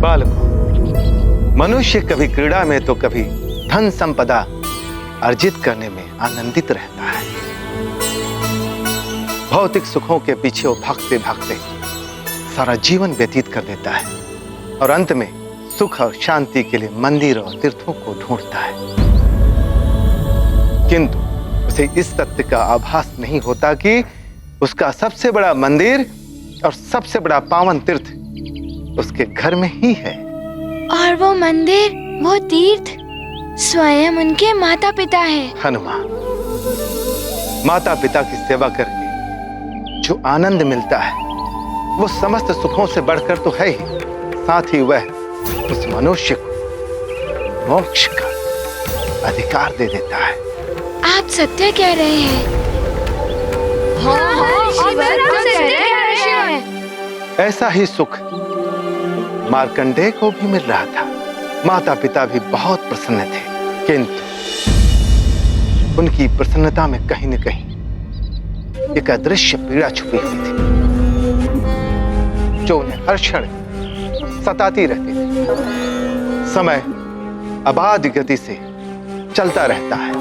बालकों, मनुष्य कभी क्रीड़ा में तो कभी धन संपदा अर्जित करने में आनंदित रहता है। भौतिक सुखों के पीछे वो भागते भागते सारा जीवन व्यतीत कर देता है और अंत में सुख और शांति के लिए मंदिर और तीर्थों को ढूंढता है, किंतु उसे इस सत्य का आभास नहीं होता कि उसका सबसे बड़ा मंदिर और सबसे बड़ा पावन तीर्थ उसके घर में ही है। और वो मंदिर, वो तीर्थ स्वयं उनके माता पिता है। हनुमान, माता पिता की सेवा करके जो आनंद मिलता है वो समस्त सुखों से बढ़कर तो है ही, साथ ही वह उस मनुष्य को मोक्ष का अधिकार दे देता है। आप सत्य कह रहे हैं। ऐसा ही सुख मार्कंडेय को भी मिल रहा था। माता पिता भी बहुत प्रसन्न थे, किंतु उनकी प्रसन्नता में कहीं न कहीं एक अदृश्य पीड़ा छुपी हुई थी जो उन्हें हर क्षण सताती रहती थी। समय अबाध गति से चलता रहता है।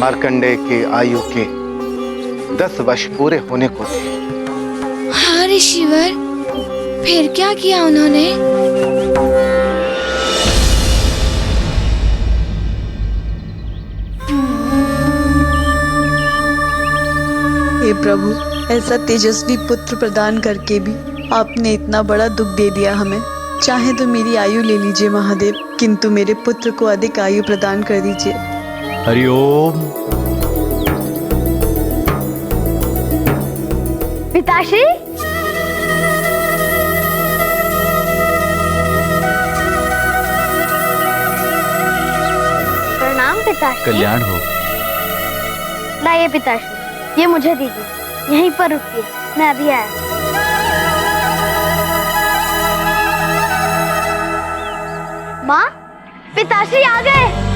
मार्कंडेय के आयु के 10 वर्ष पूरे होने को थे। हाँ ऋषिवर, फिर क्या किया उन्होंने? हे प्रभु, ऐसा तेजस्वी पुत्र प्रदान करके भी आपने इतना बड़ा दुख दे दिया हमें। चाहे तो मेरी आयु ले लीजिए महादेव, किंतु मेरे पुत्र को अधिक आयु प्रदान कर दीजिए। हरिओम। पिताश्री, प्रणाम पिताश्री। कल्याण हो। लाइए पिताश्री, ये मुझे दीजिए। यहीं पर रुकिए, मैं अभी आया। माँ, पिताश्री आ गए।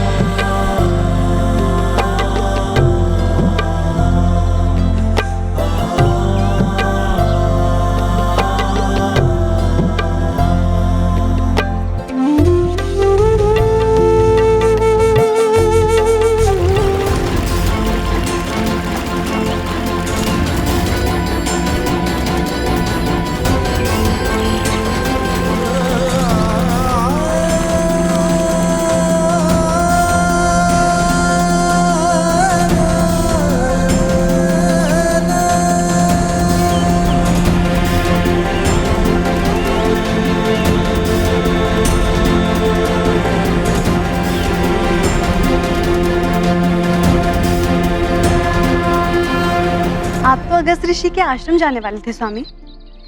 आप तो अगस्त ऋषि के आश्रम जाने वाले थे स्वामी,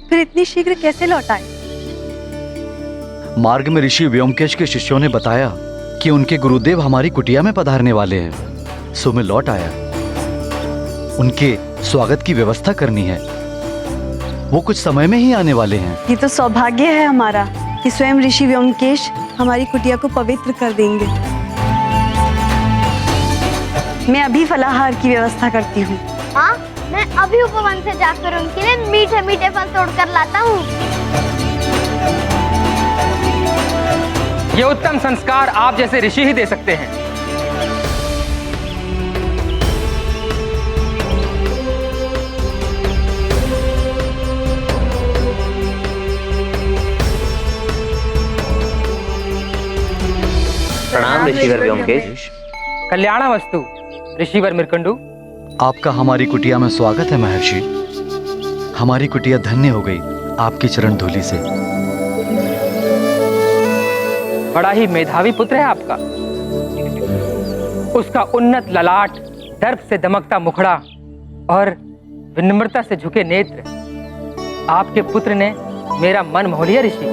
फिर इतनी शीघ्र कैसे लौट आए? मार्ग में ऋषि व्योमकेश के शिष्यों ने बताया कि उनके गुरुदेव हमारी कुटिया में पधारने वाले हैं, सो मैं लौट आया। उनके स्वागत की व्यवस्था करनी है, वो कुछ समय में ही आने वाले हैं। ये तो सौभाग्य है हमारा कि स्वयं ऋषि व्योमकेश हमारी कुटिया को पवित्र कर देंगे। मैं अभी फलाहार की व्यवस्था करती हूँ। हाँ, मैं अभी उपवन से जाकर उनके लिए मीठे मीठे फल तोड़कर लाता हूँ। ये उत्तम संस्कार आप जैसे ऋषि ही दे सकते हैं। प्रणाम ऋषिवर व्योमकेश। कल्याणावस्तु ऋषिवर मृकंडू। आपका हमारी कुटिया में स्वागत है महर्षि। हमारी कुटिया धन्य हो गई आपकी चरण धूलि से। बड़ा ही मेधावी पुत्र है आपका। उसका उन्नत ललाट, दर्प से दमकता मुखड़ा और विनम्रता से झुके नेत्र, आपके पुत्र ने मेरा मन मोह लिया ऋषि।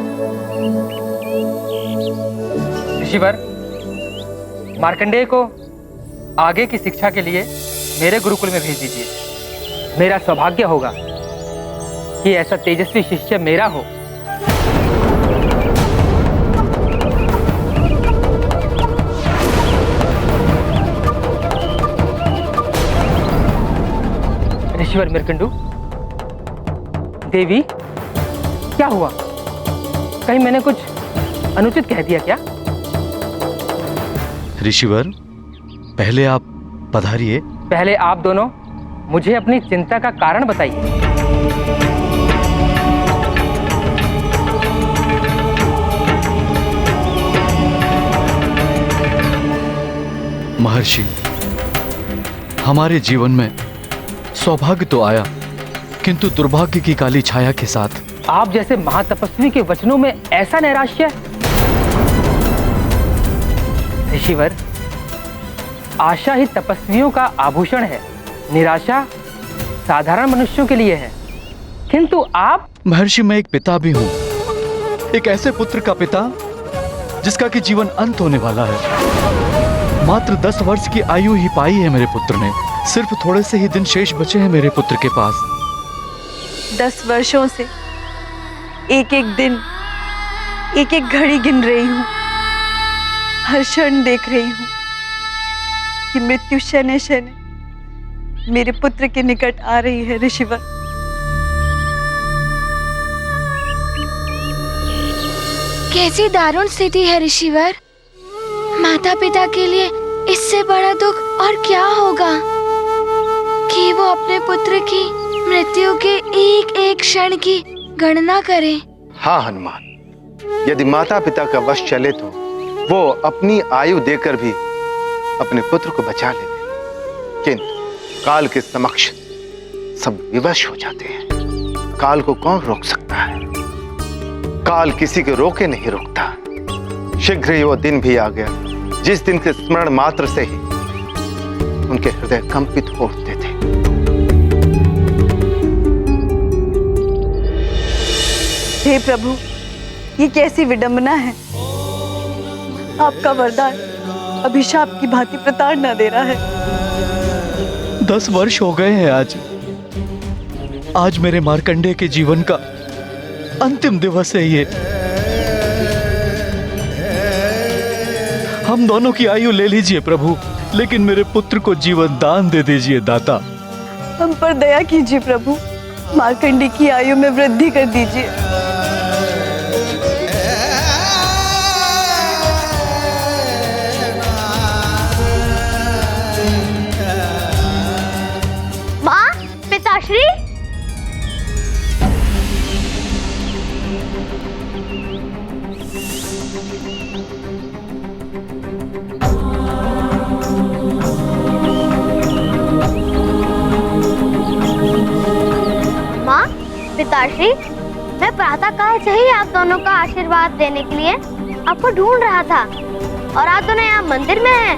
ऋषिवर, मार्कंडेय को आगे की शिक्षा के लिए मेरे गुरुकुल में भेज दीजिए। मेरा सौभाग्य होगा कि ऐसा तेजस्वी शिष्य मेरा हो। ऋषिवर मृकंडू, देवी, क्या हुआ? कहीं मैंने कुछ अनुचित कह दिया क्या? ऋषिवर, पहले आप पधारिए। पहले आप दोनों मुझे अपनी चिंता का कारण बताइए। महर्षि, हमारे जीवन में सौभाग्य तो आया, किंतु दुर्भाग्य की काली छाया के साथ। आप जैसे महातपस्वी के वचनों में ऐसा नैराश्य? ऋषिवर, आशा ही तपस्वियों का आभूषण है, निराशा साधारण मनुष्यों के लिए है। किंतु आप? महर्षि, मैं एक पिता भी हूं, एक ऐसे पुत्र का पिता जिसका कि जीवन अंत होने वाला है। मात्र 10 वर्ष की आयु ही पाई है मेरे पुत्र ने। सिर्फ थोड़े से ही दिन शेष बचे हैं मेरे पुत्र के पास। 10 वर्षों से एक एक दिन, एक एक घड़ी गिन रही हूँ। हर क्षण देख रही हूँ कि मृत्यु शने शने मेरे पुत्र के निकट आ रही है। ऋषिवर, कैसी दारुण स्थिति है ऋषिवर। माता पिता के लिए इससे बड़ा दुख और क्या होगा कि वो अपने पुत्र की मृत्यु के एक एक क्षण की गणना करें। हाँ हनुमान, यदि माता पिता का वश चले तो वो अपनी आयु देकर भी अपने पुत्र को बचा लेते, किंतु काल के समक्ष सब विवश हो जाते हैं। काल को कौन रोक सकता है? काल किसी को रोके नहीं रोकता। शीघ्र ही वो दिन भी आ गया जिस दिन के स्मरण मात्र से ही उनके हृदय कंपित हो उठते थे। हे प्रभु, ये कैसी विडंबना है। आपका वरदान अभिशाप की भांति प्रताड़ना दे रहा है। 10 वर्ष हो गए हैं आज मेरे मार्कंडेय के जीवन का अंतिम दिवस है ये। हम दोनों की आयु ले लीजिए प्रभु, लेकिन मेरे पुत्र को जीवन दान दे दीजिए दाता। हम पर दया कीजिए प्रभु, मार्कंडेय की आयु में वृद्धि कर दीजिए। माँ, पिताश्री, पिताश्री, मैं प्रातःकाल से ही आप दोनों का आशीर्वाद देने के लिए आपको ढूंढ रहा था और आप दोनों यहाँ मंदिर में हैं।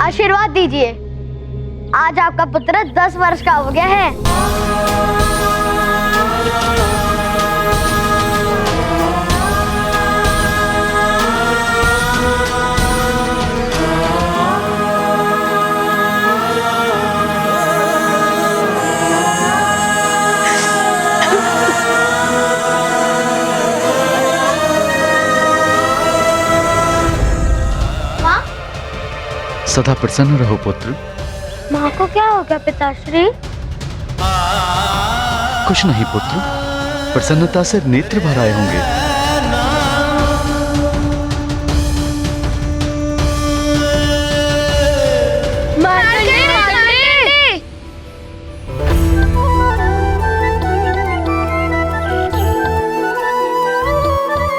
आशीर्वाद दीजिए, आज आपका पुत्र 10 वर्ष का हो गया है। सदा प्रसन्न रहो पुत्र। माँ को क्या हो गया पिताश्री? कुछ नहीं पुत्र, प्रसन्नता से नेत्र भर आए होंगे।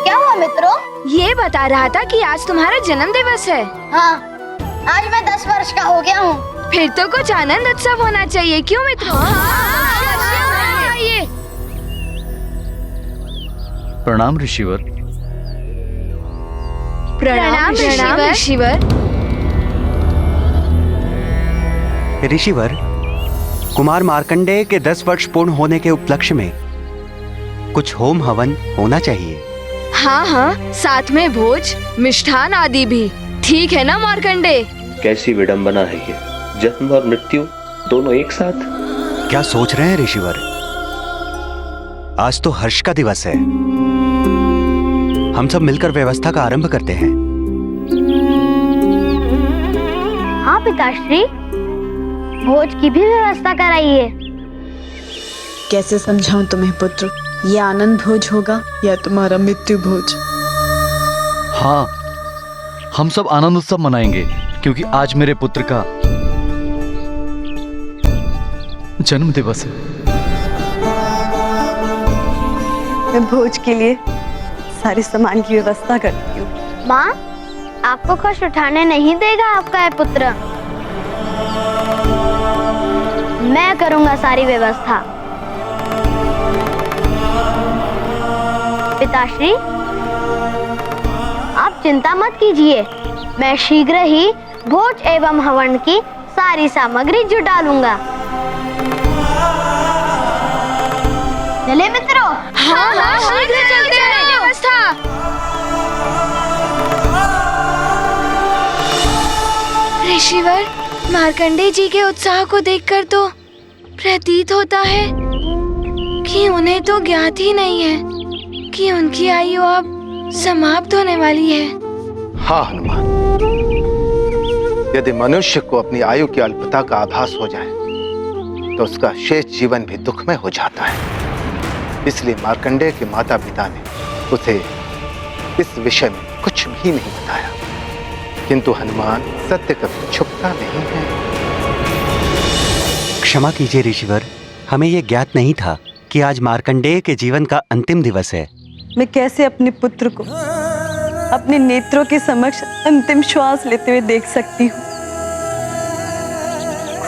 क्या हुआ मित्रों? ये बता रहा था कि आज तुम्हारा जन्म दिवस है। हाँ, आज मैं 10 वर्ष का हो गया हूँ। फिर तो कुछ आनंद उत्सव होना चाहिए, क्यों मित्रों? प्रणाम ऋषिवर। प्रणाम ऋषिवर। ऋषिवर, कुमार मार्कंडेय के 10 वर्ष पूर्ण होने के उपलक्ष्य में कुछ होम हवन होना चाहिए। हाँ हाँ, साथ में भोज, मिष्ठान आदि भी। ठीक है ना मार्कंडेय? कैसी विडंबना है ये, जन्म और मृत्यु दोनों एक साथ। क्या सोच रहे हैं ऋषिवर? आज तो हर्ष का दिवस है। हम सब मिलकर व्यवस्था का आरंभ करते हैं। हाँ पिताश्री, भोज की भी व्यवस्था कराइए। कैसे समझाऊं तुम्हें पुत्र, ये आनंद भोज होगा या तुम्हारा मृत्यु भोज? हाँ, हम सब आनंद उत्सव मनाएंगे क्योंकि आज मेरे पुत्र का जन्म दिवस है। मैं भोज के लिए सारे सामान की व्यवस्था करती हूँ। माँ, आपको कष्ट उठाने नहीं देगा आपका ये पुत्र। मैं करूंगा सारी व्यवस्था। पिताश्री, आप चिंता मत कीजिए, मैं शीघ्र ही भोज एवं हवन की सारी सामग्री जुटा लूंगा। चले मित्रों। हाँ हाँ, शीघ्र चलते हैं। व्यवस्था। ऋषिवर, मार्कंडेय जी के उत्साह को देखकर तो प्रतीत होता है कि उन्हें तो ज्ञात ही नहीं है कि उनकी आयु अब समाप्त होने वाली है। हाँ हनुमान, यदि मनुष्य को अपनी आयु की अल्पता का आभास हो जाए तो उसका शेष जीवन भी दुखमय हो जाता है। इसलिए मार्कंडेय के माता पिता ने उसे इस विषय में कुछ भी नहीं बताया। किंतु हनुमान, सत्य कभी छुपता नहीं है। क्षमा कीजिए ऋषिवर, हमें यह ज्ञात नहीं था कि आज मार्कंडेय के जीवन का अंतिम दिवस है। मैं कैसे अपने पुत्र को अपने नेत्रों के समक्ष अंतिम श्वास लेते हुए देख सकती हूँ?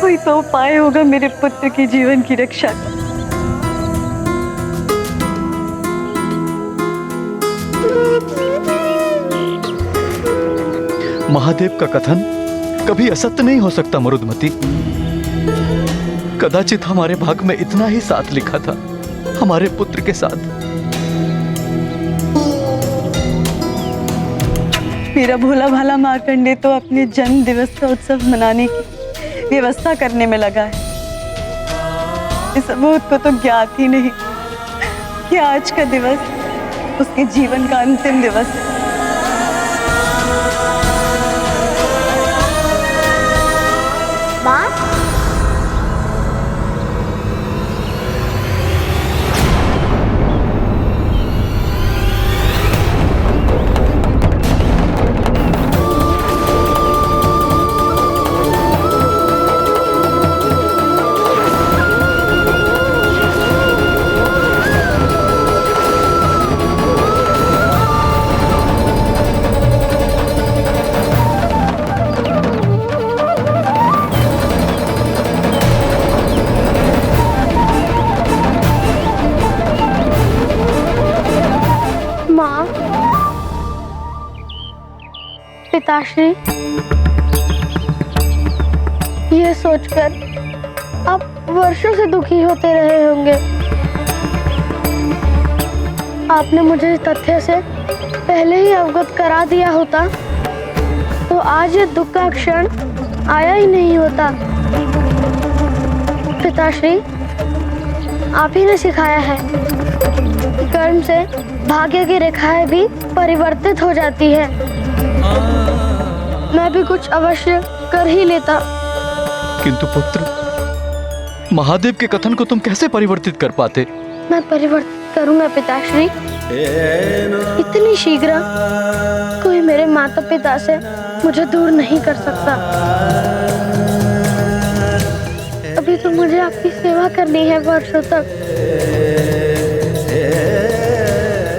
कोई तो उपाय होगा मेरे पुत्र के जीवन की रक्षा का। महादेव का कथन कभी असत्य नहीं हो सकता मरुदमती। कदाचित हमारे भाग में इतना ही साथ लिखा था हमारे पुत्र के साथ। मेरा भोला भाला मार्कंडेय तो अपने जन्म दिवस का उत्सव मनाने की व्यवस्था करने में लगा है। इस सबूत को तो ज्ञात ही नहीं कि आज का दिवस उसके जीवन का अंतिम दिवस है। माँ, पिताश्री, ये सोचकर आप वर्षों से दुखी होते रहे होंगे। आपने मुझे इस तथ्य से पहले ही अवगत करा दिया होता तो आज ये दुख का क्षण आया ही नहीं होता। पिताश्री, आप ही ने सिखाया है कि कर्म से भाग्य की रेखाएं भी परिवर्तित हो जाती है। मैं भी कुछ अवश्य कर ही लेता। किंतु पुत्र, महादेव के कथन को तुम कैसे परिवर्तित कर पाते? मैं परिवर्तित करूंगा पिताश्री। इतनी शीघ्र कोई मेरे माता पिता से मुझे दूर नहीं कर सकता। अभी तो मुझे आपकी सेवा करनी है वर्षों तक।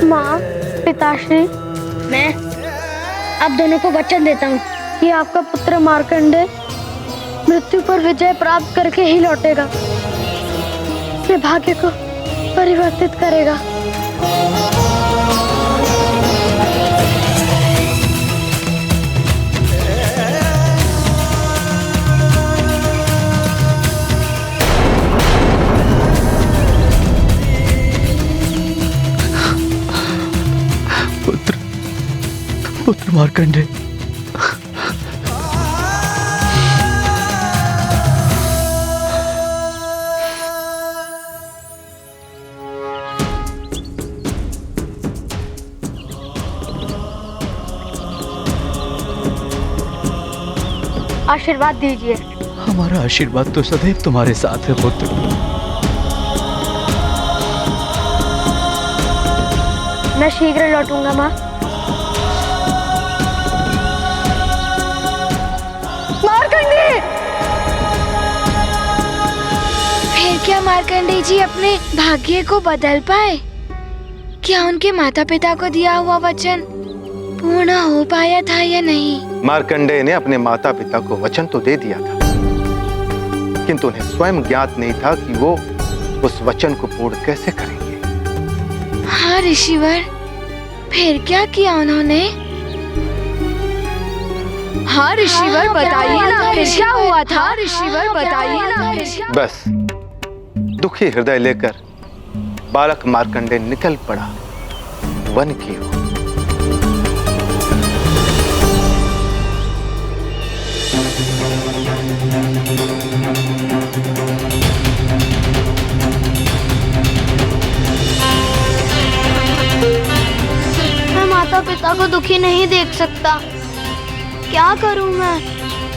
माँ, पिताश्री, मैं आप दोनों को वचन देता हूँ कि आपका पुत्र मार्कंडेय मृत्यु पर विजय प्राप्त करके ही लौटेगा। अपने भाग्य को परिवर्तित करेगा। पुत्र मार्कंडेय, आशीर्वाद दीजिए। हमारा आशीर्वाद तो सदैव तुम्हारे साथ है पुत्र। मैं शीघ्र लौटूंगा माँ। मार्कंडे! फिर क्या मार्कंडे जी अपने भाग्य को बदल पाए? क्या उनके माता पिता को दिया हुआ वचन पूर्ण हो पाया था या नहीं? मार्कंडेय ने अपने माता पिता को वचन तो दे दिया था, किंतु उन्हें स्वयं ज्ञात नहीं था कि वो उस वचन को पूर्ण कैसे करेंगे। हाँ ऋषिवर, फिर क्या किया उन्होंने? हाँ ऋषिवर, बताइए ना फिर क्या हुआ था? ऋषिवर बताइए ना फिर क्या? बस दुखी हृदय लेकर बालक मार्कंडेय निकल पड़ा वन की ओर। मैं माता पिता को दुखी नहीं देख सकता। क्या करूं मैं?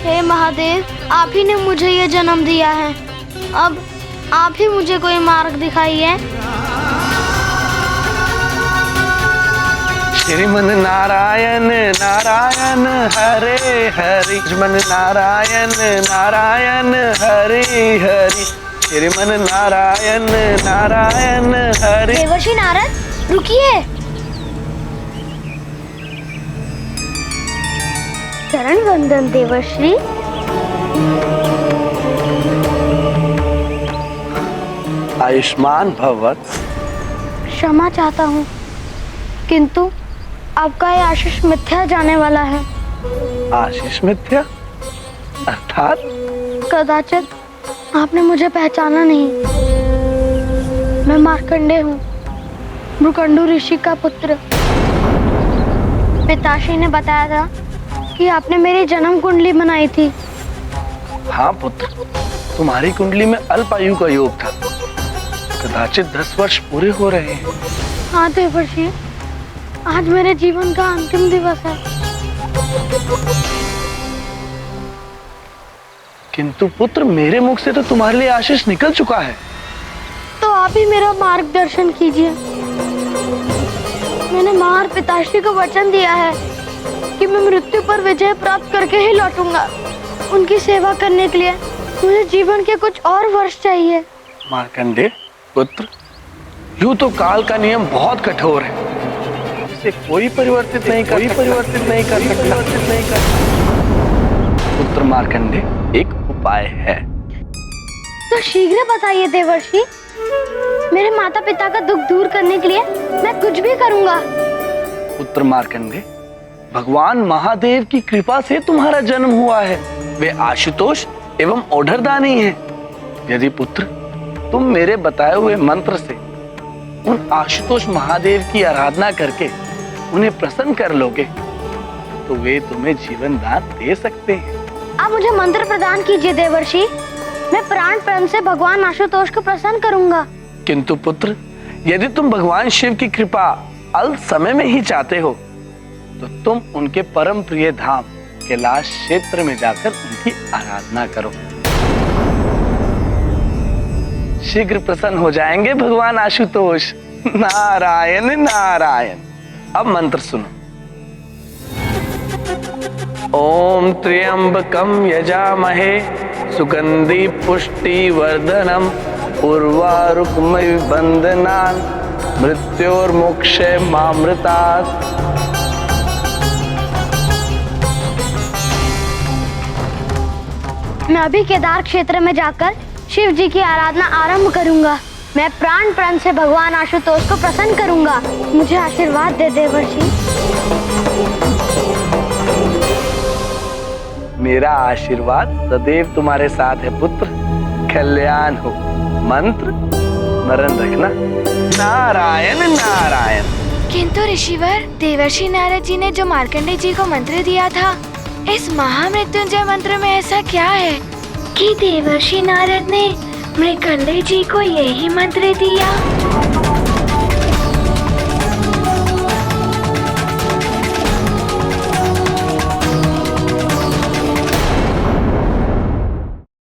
हे महादेव, आप ही ने मुझे ये जन्म दिया है। अब आप ही मुझे कोई मार्ग दिखाइए। श्रीमन नारायण नारायण हरे हरि, श्रीमन नारायण नारायण हरे हरि, श्रीमन नारायण नारायण हरे। देवर्षि नारद, रुकिए। चरण वंदन देवर्षि। आयुष्मान भव वत्स। क्षमा चाहता हूँ, किंतु आपका ये आशीष मिथ्या जाने वाला है। आशीष मिथ्या अर्थात? कदाचित आपने मुझे पहचाना नहीं। मैं मार्कंडेय हूँ, मृकंडू ऋषि का पुत्र। पिताश्री ने बताया था कि आपने मेरी जन्म कुंडली बनाई थी। हाँ पुत्र, तुम्हारी कुंडली में अल्प आयु का योग था। कदाचित 10 वर्ष पूरे हो रहे हैं। हाँ देवर्षि, आज मेरे जीवन का अंतिम दिवस है। किंतु पुत्र, मेरे मुख से तो तुम्हारे लिए आशीष निकल चुका है। तो आप ही मेरा मार्गदर्शन कीजिए। मैंने माँ और पिताश्री को वचन दिया है कि मैं मृत्यु पर विजय प्राप्त करके ही लौटूंगा। उनकी सेवा करने के लिए मुझे जीवन के कुछ और वर्ष चाहिए। मार्कंडेय पुत्र, यूं तो काल का नियम बहुत कठोर है, इसे कोई परिवर्तित नहीं कर सकता। पुत्र मार्कंडेय, एक उपाय है। तो शीघ्र बताइए देवर्षि। मेरे माता पिता का दुख दूर करने के लिए मैं कुछ भी करूंगा। पुत्र मार्कंडेय, भगवान महादेव की कृपा से तुम्हारा जन्म हुआ है। वे आशुतोष एवं ओढ़रदानी हैं। यदि पुत्र तुम मेरे बताए हुए मंत्र से उन आशुतोष महादेव की आराधना करके उन्हें प्रसन्न कर लोगे, तो वे तुम्हें जीवन दान दे सकते हैं। आप मुझे मंत्र प्रदान कीजिए देवर्षि। मैं प्राण प्रण से भगवान आशुतोष को प्रसन्न करूंगा। किंतु पुत्र, यदि तुम भगवान शिव की कृपा अल्प समय में ही चाहते हो, तो तुम उनके परम प्रिय धाम कैलाश क्षेत्र में जाकर उनकी आराधना करो। शीघ्र प्रसन्न हो जाएंगे भगवान आशुतोष। नारायण नारायण। अब मंत्र सुनो। ओम त्र्यंबकम यजामहे सुगंधि पुष्टि वर्धनम उर्वारुकमय बंधनान मृत्योर्मोक्षे मामृतात्। मैं अभी केदार क्षेत्र में जाकर शिव जी की आराधना आरंभ करूंगा। मैं प्राण प्रण से भगवान आशुतोष को प्रसन्न करूंगा। मुझे आशीर्वाद दे देवर्षि। मेरा आशीर्वाद सदैव तुम्हारे साथ है पुत्र। कल्याण हो। मंत्र स्मरण रखना। नारायण नारायण। किंतु ऋषिवर, देवर्षि नारद जी ने जो मार्कंडेय जी को मंत्र दिया था, इस महामृत्युंजय मंत्र में ऐसा क्या है कि देवर्षि नारद ने मार्कंडेय जी को यही मंत्र दिया?